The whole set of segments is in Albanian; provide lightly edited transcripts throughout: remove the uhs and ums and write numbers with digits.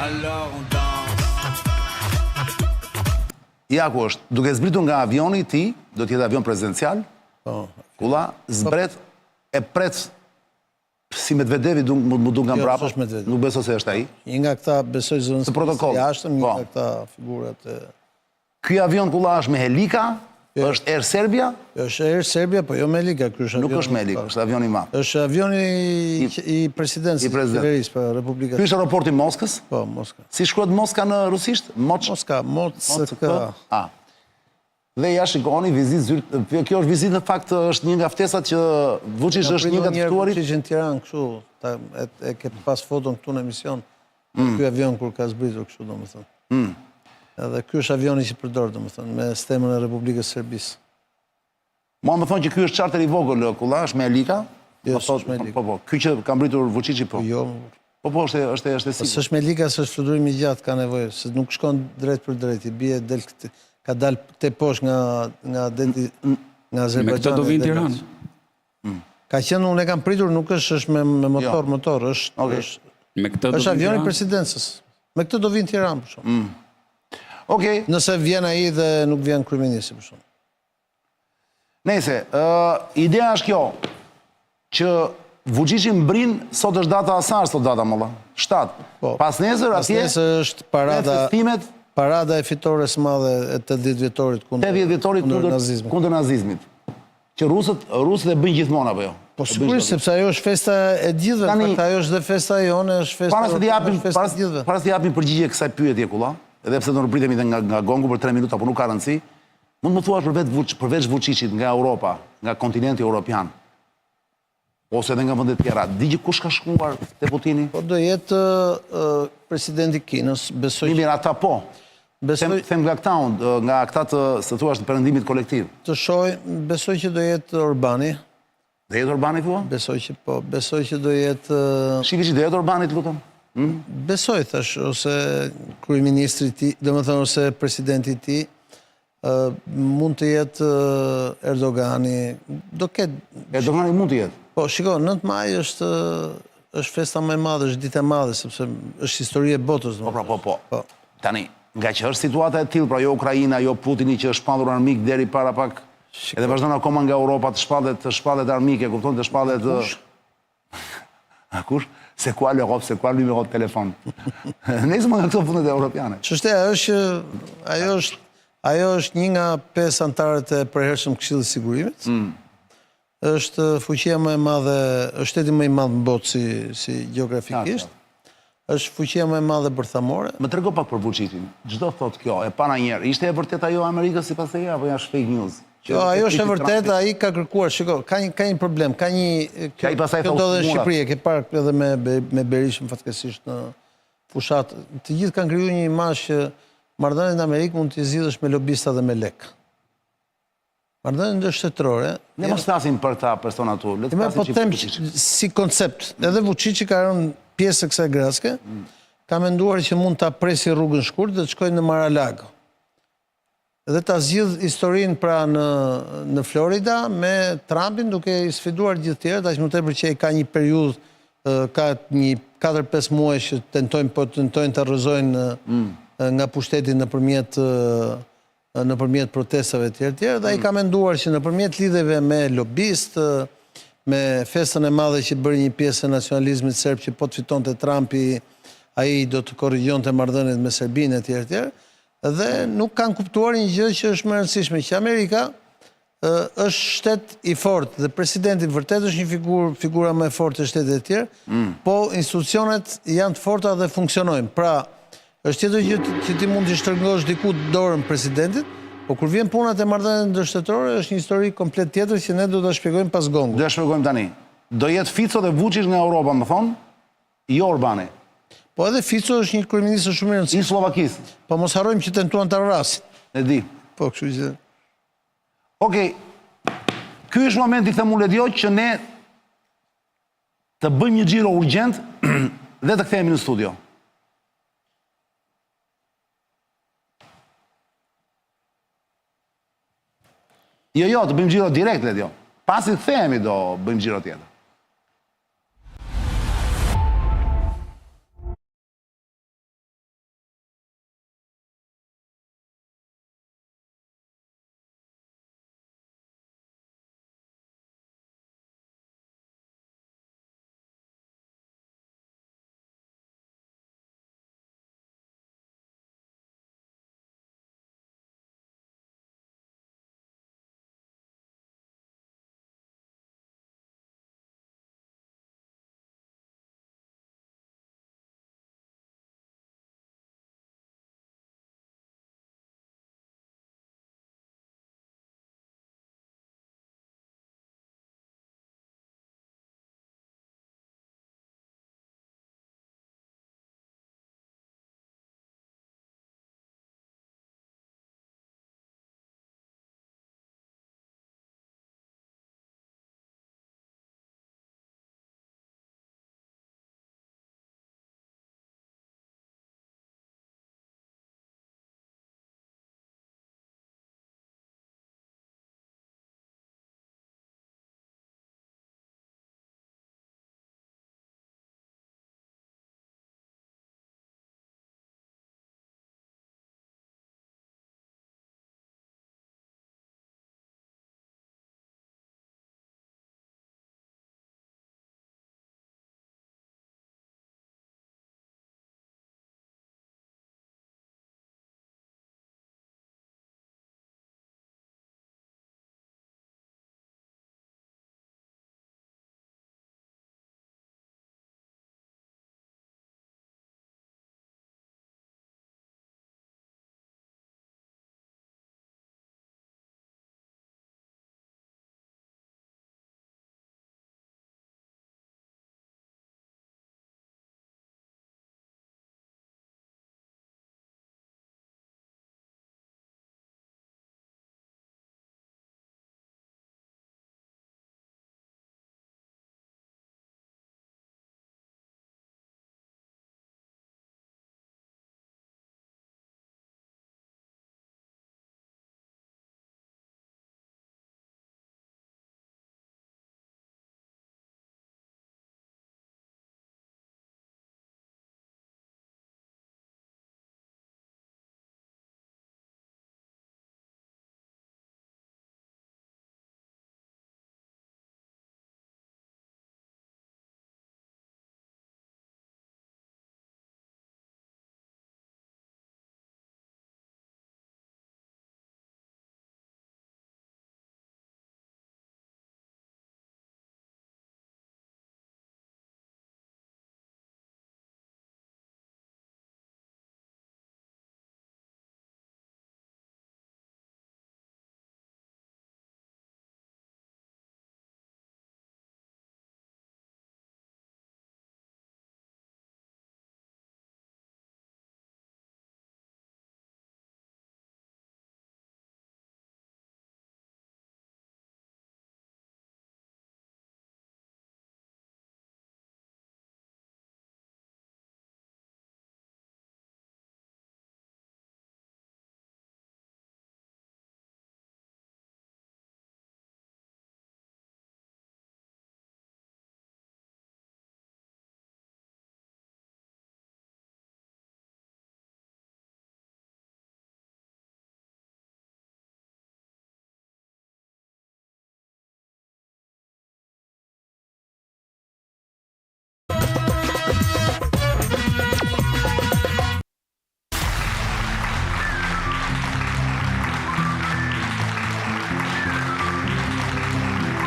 alors on danse. Ja ku është, duke zbritur nga avioni ti, do t'jetë avion prezidencial, kulla, zbret, e pret si Medvedevi mu du nga mbrapa, nuk beso se është ai. Një nga këta besoj zënës protokoll. Jashtëm, një nga këta figurat e... Ky avion kulla është me helika, është Air Serbia? është Air Serbia, po jo me helika, ky është avion. Nuk është me helika, është avion i madh. është avioni i presidencës, i qeverisë, për Republikës. Ky është aeroporti i Moskës? Po, Moska. Si shkruhet Moska në rusisht? Moska. Dhe ja shikoni vizitë, kjo është vizitë në fakt është një nga ftesat që Vučić është një nga të ftuarit. Vučić në Tiranë kështu, e ke pas foton këtu në emision, ky avion kur ka zbritur kështu domethënë. Edhe ky është avioni që përdor domethënë me sistemën e Republikës Serbisë. Mua më thonë që ky është charter i vogël, kulla, është me helika? Jo, është me helika. Po, ky që ka mbritur Vučići po. Jo. Po, është sigurt. S'është me helika, s'është fluturim i gjatë ka nevojë, se nuk shkon drejt për drejt, i bie del ka dalë te poshtë nga deti nga Azerbajxhani. Me këtë do vinë Tiranë. Ka qenë, unë e kam pritur, nuk është me motor, është avioni presidencës. Me këtë do vinë Tiranë, për shumë. Okej. Nëse vjen ai dhe nuk vjen kryeministri, për shumë. Nese, ideja është kjo, që Vučići mbrin, sot është data asar, sot data mëlla, 7. Pas nesër, atje, është parada e fitores madhe e 80 vjetorit kundër nazizmit. Që rusët e bëjnë gjithmonë, apo jo? Po sigurisht, sepse ajo është festa e gjithve, ajo është dhe festa e jone, është festa e gjithve. Para se t'japim përgjigje kësaj pyetje, kulla, edhe pse do në pritemi dhe nga gongu për 3 minuta, por nuk ka rëndësi, mund më thuash përveç Vučićit nga Europa, nga kontinenti europian, ose edhe nga vendet tjera, digji kush ka shkuar te Putini? Po do jetë presidenti Kinës, besoj... Mirë, ata po. Them nga këta unë, nga këta të thuash të perëndimit kolektiv. Të shoj, besoj që do jetë Orbani. Do jetë Orbani, thua? Besoj që po, besoj që do jetë... Shiki që do jetë Orbani, të lutëm? Besoj, thash, ose kryeministri ti, dhe më thënë, ose presidenti ti, mund të jetë Erdogani, do ketë... Erdogani mund të jetë? Po, shiko, 9 maj është festa më e madhe, është ditë e madhe, sepse është histori e botës. Po. Tani, nga që është situata e tillë, pra jo Ukraina, jo Putini që është shpallur armik deri para pak, edhe vazhdon akoma nga Europa të shpallet armike, kupton, të shpallet... Kush? Se kua l'Europe, se kua numero të telefon. Nesë më nga këto fundet e europiane. Ajo është një nga 5 antarët e përhershëm Këshillit të Sigurimit. Është fuqia më e madhe, është shteti më i madh në botë si gjeografikisht. Është fuqia më e madhe bërthamore. Më trego pak për Vučićin. Çdo thot kjo, e pana njerë. Ishte e vërtet ajo Amerikës sipas teje apo janë fake news? Jo, ajo është e vërtet, ai ka kërkuar, shiko, ka një problem, ka një... Kjo do dhe Shqipëri, e ke parë edhe me Berishën fatkeqësisht në fushat. Të gjithë kanë kriju një imazh që marrëdhëniet në Amerikë mund t'i zgjidhësh me lobista dhe me lek. Marrëdhëniet ndërshtetërore... Ne mos flasim për ta persona tu, le të flasim për Vučić. Si koncept, edhe Vučići ka rënë pjesë e kësaj graske, ka menduar që mund ta presi rrugën shkurt dhe të shkojnë në Mar-a-Lago. Dhe ta zgjidh historinë pra në Florida me Trumpin duke i sfiduar gjithë tjerët, aq më tepër që ai ka një periudhë, ka një 4-5 muaj që tentojnë të rrëzojnë nga pushteti nëpërmjet protestave të tjera, dhe ai ka menduar që nëpërmjet lidhjeve me lobist, me festën e madhe që bëri një pjesë e nacionalizmit serb që po të fitonte Trumpi, ai do të korrigjonte marrëdhëniet me Serbinë e tjerë, dhe nuk kanë kuptuar një gjë që është më e rëndësishme, që Amerika është shtet i fortë dhe presidenti vërtet është një figura më e fortë e shtetet e tjerë, po institucionet janë të forta dhe funksionojnë. Pra, është tjetër gjë që ti mund të shtrëngosh diku dorën presidentit, po kur vjen punat e marrëdhënieve ndërshtetërore është një histori komplet tjetër që ne do ta shpjegojmë pas gongut. Do ta shpjegojmë tani. Do jetë Fico dhe Vučić nga Europa, më thon, jo Orbani. Po edhe Fico është një kryeminist shumë i rëndësishëm. I Slovakisë. Po mos harrojmë që tentuan ta vrasin. E di. Po, kështu që... Okej. Ky është momenti, them unë Ledioj, që ne të bëjmë një xhiro urgjent dhe të kthehemi në studio. Jo, të bëjmë xhiro direkt, Ledioj. Pasi kthehemi do bëjmë xhiro tjetër.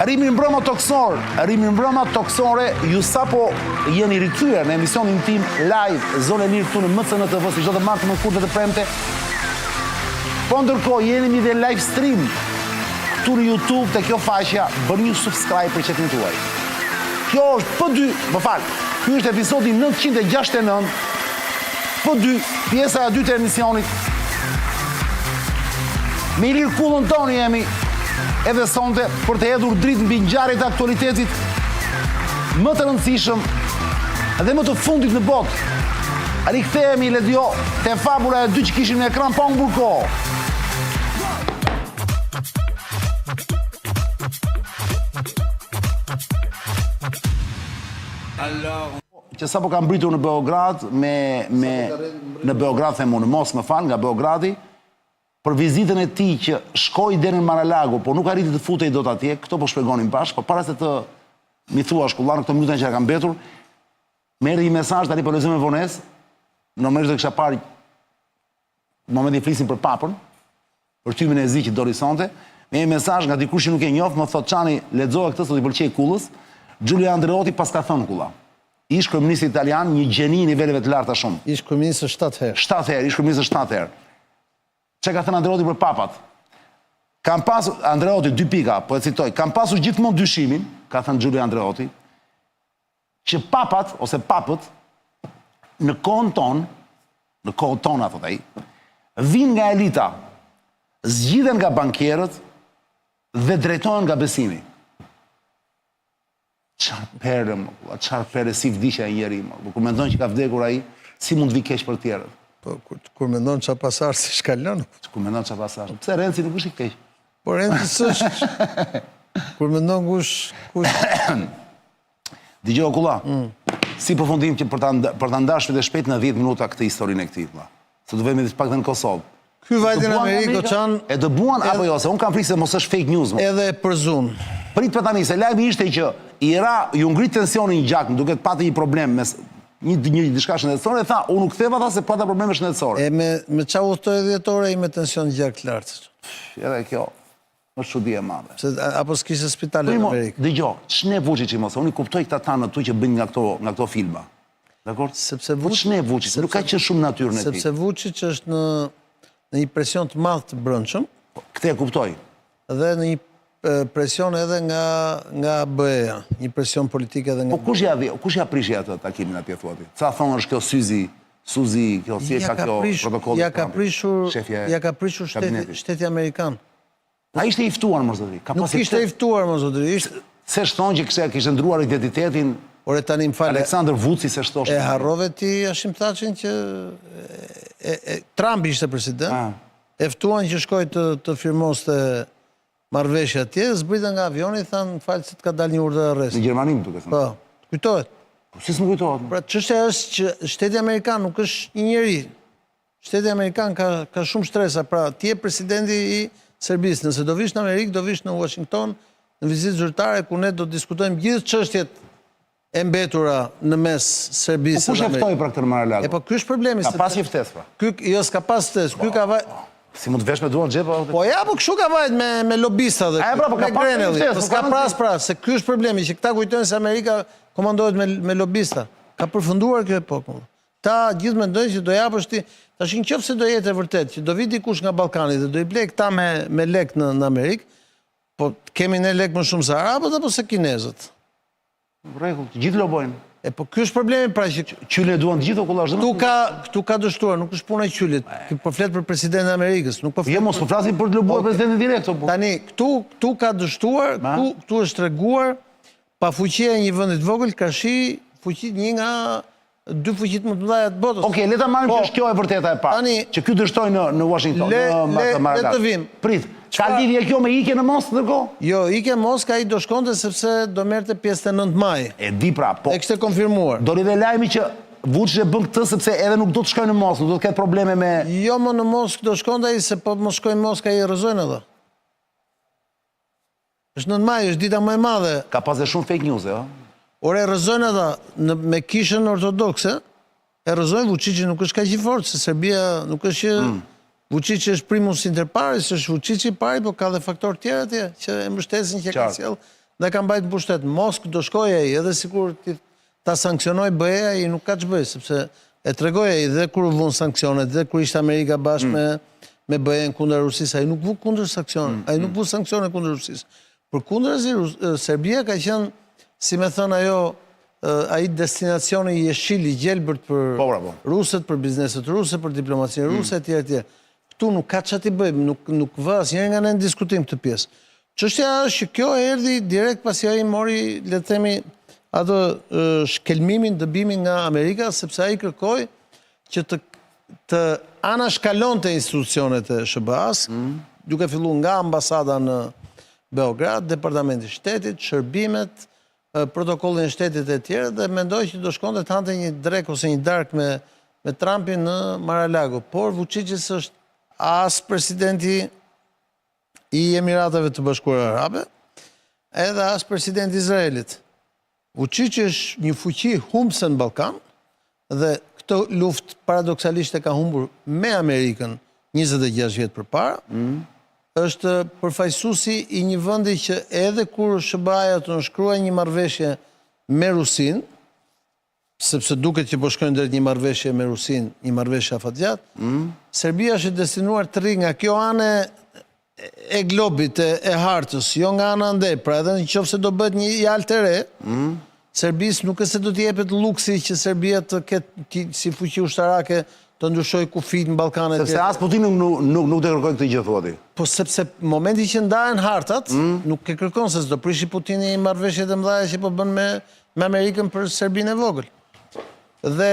Rimi mbrëma toksor, rimi mbrëma toksore, ju sapo jeni rikthyer në emisionin tim live, Zonë e Lirë këtu në MCN TV, si çdo të martë më kurrë të premte. Po ndërkohë jeni dhe live stream këtu në YouTube te kjo faqja, bëni një subscribe për çetin tuaj. Kjo është P2, më fal. Ky është episodi 969. P2, pjesa e dytë e emisionit. Me Ilir Kullën tonë jemi edhe sonte për të hedhur dritë mbi ngjarjet e aktualitetit më të rëndësishëm dhe më të fundit në botë. Rikthehemi Ledio te fabula e dy që kishim në ekran pa humbur kohë. Që sapo kam mbritur në Beograd në Beograd themu në Moskë, më fal, nga Beogradi, për vizitën e tij që shkoi deri në Mar-a-Lago, por nuk arriti të futej dot atje, këto po shpjegonim bashkë, por para se të mi thuash kullar në këto minuta që kam mbetur, më erdhi një mesazh tani po lexoj me vonesë. Normalisht do kisha parë në momentin flisim për papën, për tymin e zi që do risonte, me një mesazh nga dikush që nuk e njoh, më thot Çani, lexoja këtë se do i pëlqej Kullës. Giulio Andreotti pas ka thënë Kulla. Ish kryeminist italian, një gjeni i niveleve të larta shumë. Ish kryeminist 7 herë. 7 herë, ish kryeminist 7 herë. Çka ka thënë Andreotti për papat? Kam pasur Andreotti 2 pika, po e citoj, kam pasur gjithmonë dyshimin, ka thënë Giulio Andreotti, që papat ose papët në kohën tonë thot ai, vinë nga elita, zgjidhen nga bankierët dhe drejtohen nga besimi. Çfarë perë si vdiqja e njeri, kur mendon që ka vdekur ai, si mund të vi keq për tjerët? Po, kur mendon çfarë pasardhë si shkalon. Kur mendon çfarë pasardhë. Pse Renzi nuk është i keq? Po Renzi s'është. Kur mendon kush Dëgjoj Kulla. Si përfundim që për ta ndashur dhe shpejt në 10 minuta këtë historinë e këtij vëlla. Se do vëmë pak në Kosovë. Ky vajti në Amerikë Çan e dëbuan apo jo, se un kam frikë se mos është fake news. Edhe përzun. Prit për tani, se lajmi ishte që ju ngrit tensionin një gjak, duke patë një problem mes një diçka shëndetësore, e tha, unë u ktheva tha se pata probleme shëndetësore. E me qa udhtoi dhjetore i me tension gjak të lartë. Edhe kjo është çudi e madhe. Apo s'kishte spitale në Amerikë. Dëgjoj, ç'ne Vučić mos, unë kuptoj këta tanë tu që bëjnë nga këto filma. Dakor? Sepse ç'ne Vučić, nuk ka qenë shumë natyrën e tij. Sepse Vučić është në një presion të madh të brendshëm. Këtë e kuptoj. Dhe në një presion edhe nga BE-ja, një presion politik edhe nga... Po kush ja prishi atë takimin atje thua ti? Ca thonë është kjo Suzy, kjo si e ka kjo protokolli? Ja ka prishur shteti Amerikan. A ishte i ftuar më zotëri? Nuk ishte i ftuar më zotëri. Se shtonë që kishte ndruar identitetin Aleksandr Vučić se shtoshte. E harrove ti Hashim Thaçin që Trump ishte president, e ftuan që shkoj të firmoste marrëveshje atje, zbritën nga avioni, thanë falë se të ka dalë një urdhër arresti. Në Gjermani më duke thënë. Po, kujtohet. Po, si s'më kujtohet? Pra, çështja është që shteti Amerikan nuk është një njeri. Shteti Amerikan ka shumë shtresa, pra ti je presidenti i Serbisë. Nëse do vish në Amerikë, do vish në Washington, në vizitë zyrtare, ku ne do të diskutojmë gjithë çështjet e mbetura në mes Serbisë. Po kush e ftoi për këtë Mar-a-Lago? E po ky është problemi. Ka pas një ftesë pra. Jo, s'ka pas ftesë. Ky ka si mund të vesh me duar xhepa? Po ja, po kështu ka vajt me lobista dhe me Grenelli. Po s'ka pas pra, se ky është problemi, që këta kujtojnë se Amerika komandohet me lobista. Ka përfunduar kjo epokë. Ta gjithë mendojnë që do japësh ti, tash nëse do jetë e vërtet, që do vi dikush nga Ballkani dhe do i blej këta me lek në Amerikë, po kemi ne lek më shumë se arabët apo se kinezët? Rregull, gjithë lobojnë. E po ky është problemi pra që qylet duan të gjithë o kollazh. Këtu ka dështuar, nuk është puna e qylet. Po flet për presidentin e Amerikës, nuk po flet. Jo, mos po flasim për të lobuar presidentin direkt apo. Tani, këtu ka dështuar, këtu është treguar pafuqia e një vendi të vogël ka shi fuqitë një nga dy fuqitë më të mëdha të botës. Okej, le ta marrim që është kjo e vërteta e parë. Që ky dështoi në Washington, në Mar-a-Lago. Le të vim. Prit. Ka lidhje kjo me ikje në Moskë ndërkohë? Jo, ikje në Moskë ai do shkonte sepse do merrte pjesë te 9 maj. E di pra, po. E kishte konfirmuar. Doli dhe lajmi që Vučić e bën këtë sepse edhe nuk do të shkojë në Moskë, nuk do të ketë probleme me... Jo, më në Moskë do shkonte ai, se po mos shkojnë në Moskë ai rrezojnë edhe. Është 9 maj, është dita më e madhe. Ka pas dhe shumë fake news, jo? Ore rrezojnë edhe me kishën ortodokse, e rrezojnë Vučići nuk është kaq i fortë, se Serbia nuk është që Vučić është primus inter pares, është Vučić i pari, po ka dhe faktor tjerë atje që e mbështesin që ka sjell dhe ka mbajt pushtet. Moskë do shkoj ai, edhe sikur ta sankcionoj BE-ja, ai nuk ka ç'bëj, sepse e tregoj ai dhe kur u vun sanksionet, dhe kur ishte Amerika bashkë me BE-n kundër Rusisë, ai nuk vu kundër sanksionet, ai nuk vu sanksione kundër Rusisë. Përkundrazi, Serbia ka qenë, si me thënë ajo, ai destinacioni i jeshil i gjelbërt për rusët, për bizneset ruse, për diplomacinë ruse, etj. Këtu nuk ka ç'a t'i bëjmë, nuk vë asnjëherë nga ne në diskutim këtë pjesë. Çështja është që kjo erdhi direkt pasi ai mori, le të themi, atë shkelmimin, dëbimin nga Amerika, sepse ai kërkoi që të anashkalonte institucionet e SBA-s, duke filluar nga ambasada në Beograd, Departamenti i Shtetit, shërbimet, protokollin e shtetit e tjerë, dhe mendoj që do shkonte të hante një drek ose një dark me Trumpin në Mar-a-Lago. Por Vučićis është as presidenti i Emirateve të Bashkuara Arabe, edhe as presidenti i Izraelit. Vučić është një fuqi humbse në Ballkan, dhe këtë luftë paradoksalisht e ka humbur me Amerikën 26 vjet përpara. Është përfaqësuesi i një vendi që edhe kur SBA-ja të nënshkruaj një marrëveshje me Rusinë, sepse duket që po shkojnë drejt një marrëveshje me Rusinë, një marrëveshje afatgjatë, Serbia është destinuar të rri nga kjo anë e globit, e hartës, jo nga ana ndej. Pra edhe nëse do bëhet një jalë të re, Serbisë nuk e se do t'i jepet luksi që Serbia të ketë si fuqi ushtarake të ndryshoj kufit në Ballkanet. Sepse as Putini nuk të kërkoj këtë gjë, thua ti. Po sepse momenti që ndahen hartat, nuk e kërkon se s'do prishi Putini marrëveshjet e mëdha që po bën me Amerikën për Serbinë e vogël. Dhe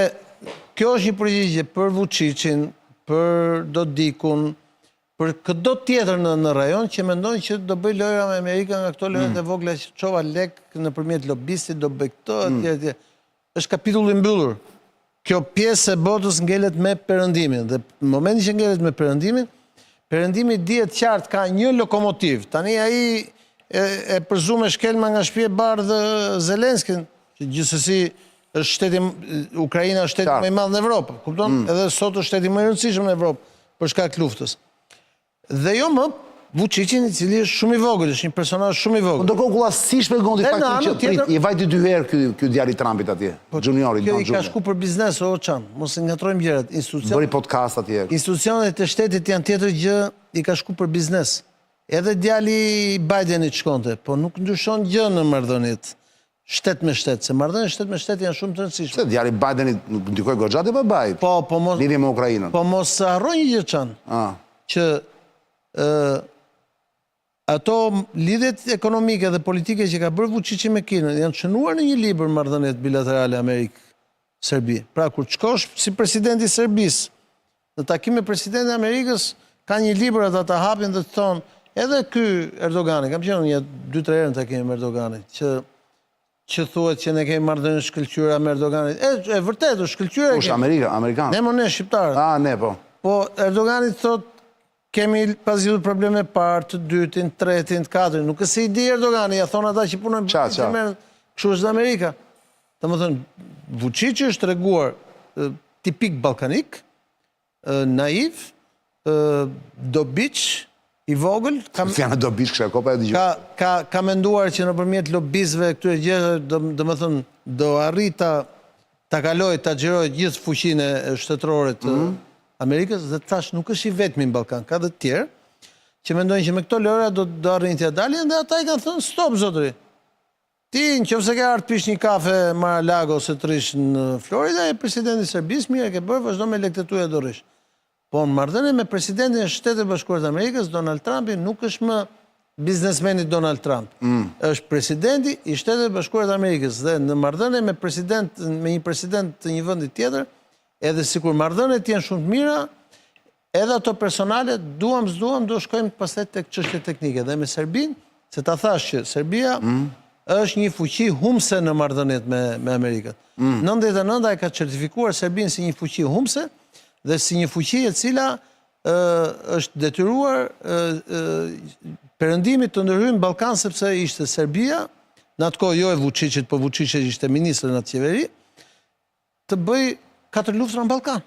kjo është një përgjigje për Vučićin, për Dodikun, për çdo tjetër në rajon që mendojnë që do bëj lojra me Amerikën nga këto lojrat e vogla që çova lek nëpërmjet lobistit, do bëj këto etj. Është kapitulli mbyllur. Kjo pjesë e botës ngelet me perëndimin, dhe në momentin që ngelet me perëndimin, perëndimi dihet qartë ka një lokomotiv. Tani ai e përzu me shkelma nga shtëpia e bardhë Zelenskin, që gjithsesi është shteti, Ukraina është shteti më i madh në Evropë, kupton? Edhe sot është shteti më i rëndësishëm në Evropë për shkak të luftës. Dhe jo më Vučićin, i cili është shumë i vogël, është një personazh shumë i vogël. Ndërkohë kulla si shpjegon ti faktin që prit, i vajti 2 herë ky djali i Trumpit atje, juniori. Kjo i ka shku për biznes, o Çan, mos e ngatrojmë gjërat. Bëri podcast atje. Institucionet e shtetit janë tjetër gjë, i ka shku për biznes. Edhe djali i Bidenit shkonte, po nuk ndryshon gjë në marrëdhëniet shtet me shtet, se marrëdhëniet shtet me shtet janë shumë të rëndësishme. Se djali i Bidenit nuk ndikoi goxha te babait. Po mos lidhje me Ukrainën. Po mos harroj një gjë, Çan. Që ato lidhjet ekonomike dhe politike që ka bërë Vučići me Kinën janë shënuar në një libër marrëdhëniet bilaterale Amerikë-Serbi. Pra kur shkosh si presidenti i Serbisë në takim me presidentin e Amerikës, ka një libër ata ta hapin dhe të thonë, edhe ky Erdogani, kam qenë një 2-3 herë në takim me Erdoganit, që thuhet që ne kemi marrëdhënie shkëlqyera me Erdoganit. E vërtetë, shkëlqyera. Kush Amerikan? Ne shqiptarët. Ne po. Po Erdoganit thotë kemi pas zgjidhur probleme parë, të dytin, të tretin, të katërin. Nuk e se i di Erdogani, ja thonë ata që punojnë që merren, kështu është në Amerika. Domethënë, Vučići është treguar tipik ballkanik, naiv, dobiç, i vogël. Fjana dobiç kësha kopa e dëgjoj. Ka menduar që nëpërmjet lobizëve këtyre gjërave, domethënë, do arrit ta kaloj, ta xhiroj gjithë fuqinë shtetërore të Amerikës, dhe thash nuk është i vetmi në Ballkan, ka dhe të tjerë, që mendojnë që me këto lojra do arrin t'ia dalin, dhe ata i kanë thënë stop zotëri. Ti nëse ke ardhur të pish një kafe Mar-a-Lago ose të rish në Florida, e presidenti i Serbisë mirë e ke bërë, vazhdo me lekët e tua do rish. Po në marrëdhënie me presidentin e Shtetit Bashkuar të Amerikës, Donald Trumpi nuk është më biznesmeni Donald Trump. Është presidenti i Shtetit Bashkuar të Amerikës, dhe në marrëdhënie me një president të një vendi tjetër, edhe sikur marrëdhëniet janë shumë të mira, edhe ato personale, duam s'duam, do shkojmë pastaj tek çështjet teknike. Dhe me Serbinë, se ta thash që Serbia është një fuqi humbse në marrëdhëniet me Amerikën. 99 ai ka certifikuar Serbinë si një fuqi humbse dhe si një fuqi e cila është detyruar perëndimit të ndërhyjë në Ballkan, sepse ishte Serbia, në atë kohë jo e Vučićit, po Vučići ishte ministër në atë qeveri, të bëj 4 luftra në Ballkan.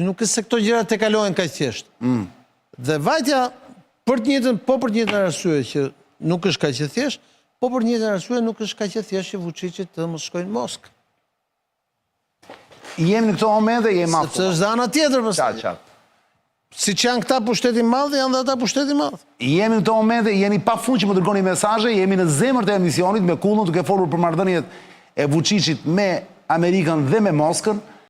Nuk është se këto gjëra te kalojnë kaq thjesht. Dhe vajtja për të njëjtën arsye që nuk është kaq e thjesht, po për një arsye nuk është kaq e thjeshtë që Vučićit të mos shkojnë në Moskë. Jemi në këto momente, jemi aftë. Sepse është ana tjetër pastaj. Qatë. Si që janë këta pushteti madh, janë dhe ata pushteti madh. Jemi në këto momente, jeni pa fund që më dërgoni mesazhe, jemi në zemër të emisionit me Kullën duke folur për marrëdhëniet e Vučićit me Amerikën dhe me Moskën.